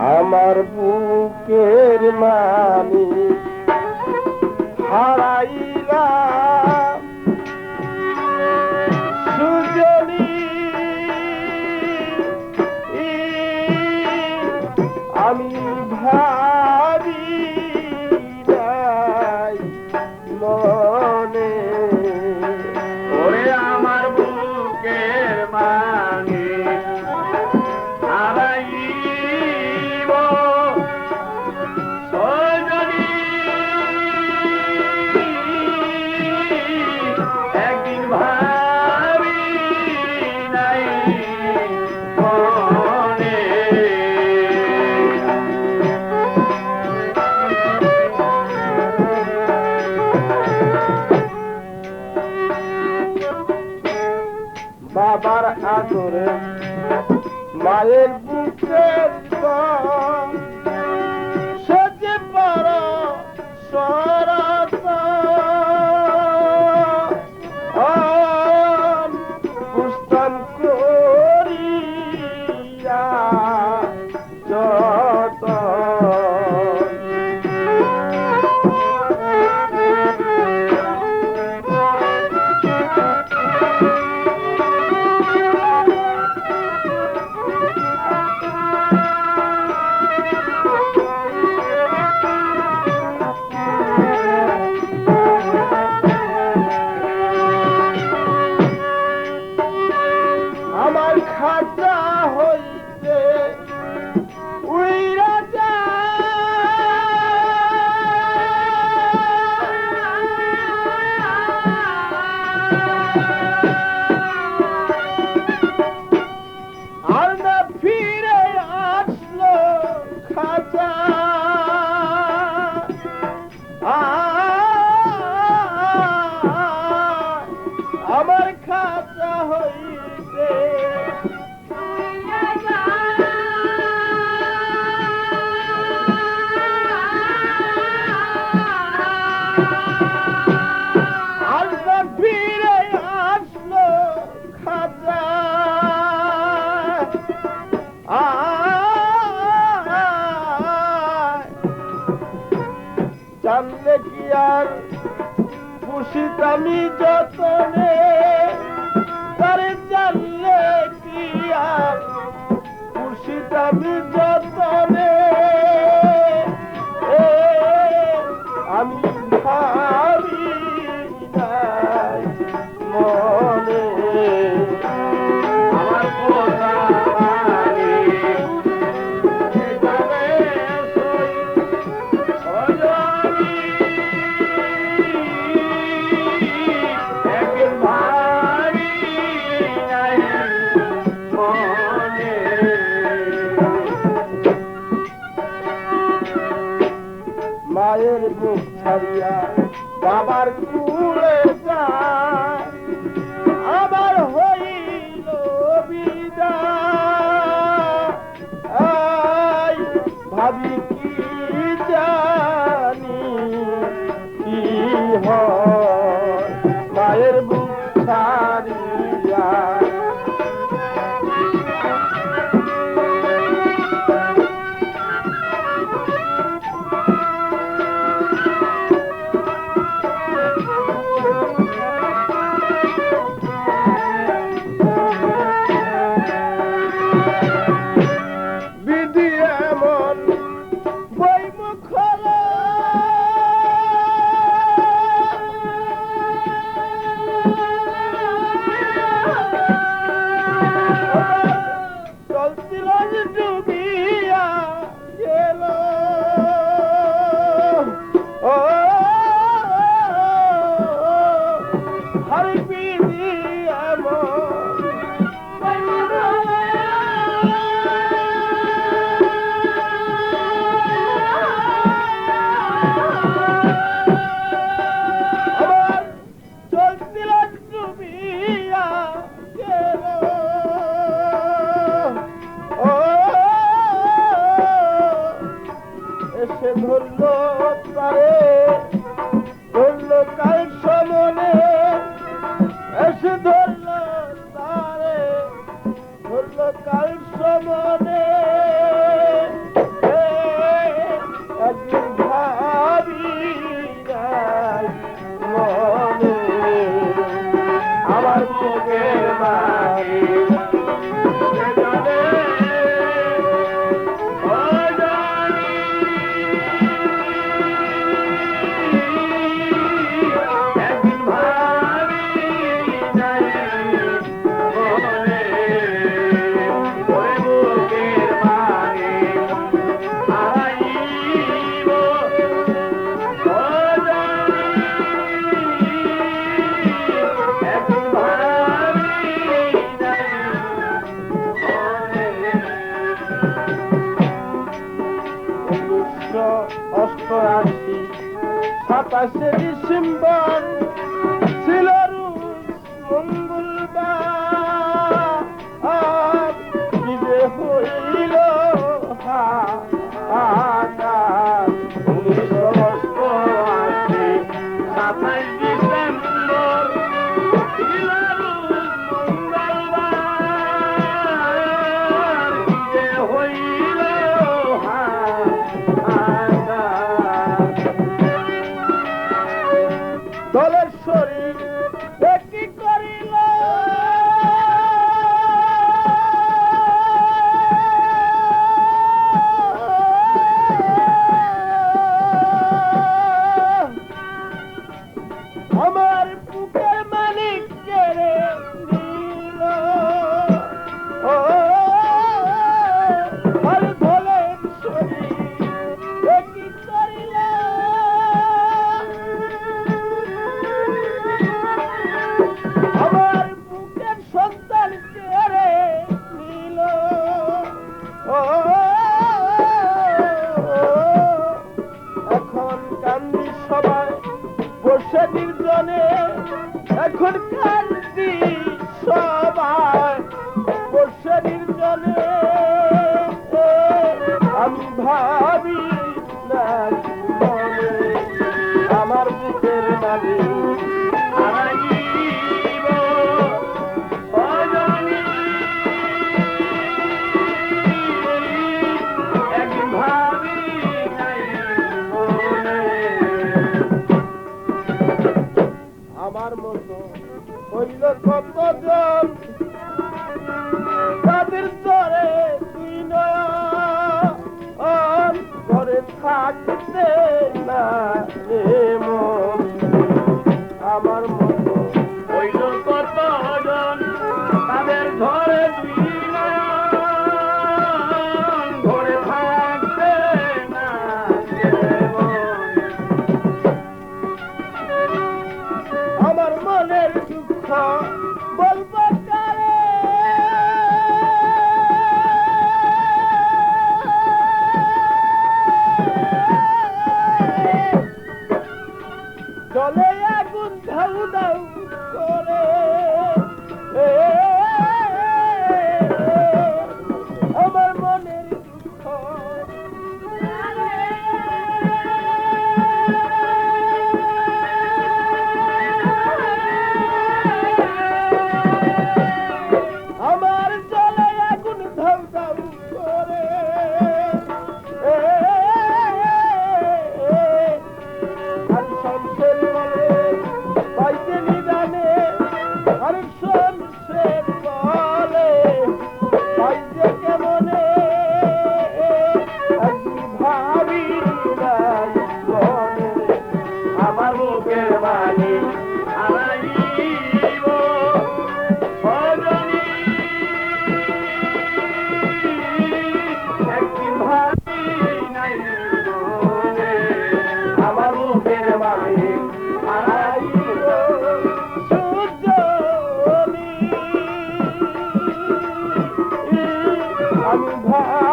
আমার বুকের মানি হারাইলাম সুজনী আমি ভাবি নাই মনে ওরে আমার বুকের মানি হারাইব সজনী একদিন ভাবি নাই মনে বাবার আদরে মায়ের বুকের সে বড় সরত পুস্তন করিয়া যত আমার খাতা হইতে উইরা আর না ফিরে আসলো খাতা আমার খাতা হইতে আর না ফিরে আসলো খাতা জানলে কি আর খুশিতামি যতনে তারে জানলে কি আর খুশিতামি যতনে আমি ভাবি নাই মনে আমার পোতা মানি এভাবে সই সজনী একদিন ভাবি নাই মনে মায়ের বুক ছাড়িয়া বাবার কুলে যায় আবার হইল বিদায় ভাবি কি জানি কি হয় মায়ের বুক ছাড়িয়া বিধি এমন বইমুখ চলছিল ডুবিয়া গেল ও হরি বিধি আমার চলছিল ডুবিয়া গেল ও এসে ধরল তারে ধরল কাল সমনে এসে ধরল তারে ধরল কাল সমনে 27 ডিসেম্বর ছিল রোজ মঙ্গলবার, কি যে হইল হাহাকার। 1988 27 ডিসেম্বর ছিল রোজ মঙ্গলবার, কি যে হইল হাহাকার। দলের শরীর কি করিল আমার বুকের মালিক কেড়ে নিল। ও আর দলের শরীর কি করিল আমার বুকের সন্তান কেড়ে নিল। ও এখন কান্দি সবাই বসে নির্জনে, এখন কান্দি সবাই বসে নির্জনে। আমি ভাবি না মনে আমার বুকের মালিক হারাইব সজনী, একদিন ভাবি নাই মনে। আমার মতো হইল কতজন, তাদের তরে তুই নয়ন ঘরে থাকতে না রে মন। আমার মতো হইল কতজন, তাদের ঘরে দুই নয়ন, ঘরে থাকতে না মন। আমার মনের দুঃখ বলবো কারে, জলে আগুন ধাউ ধাউ করে। আমার মনের দুঃখ আমার জলে আগুন ধাউ ধাউ করে। আর শমশের বলে পাইতে নিদানে, আর শমশের বলে পাইতে কেমনে। আমি ভাবি নাই মনে আমার বুকের মালিক হারাইব সজনী, একদিন ভাবি নাই মনে। আমার বুকের মালিক হারাইব সুজনী, আমি ভাবি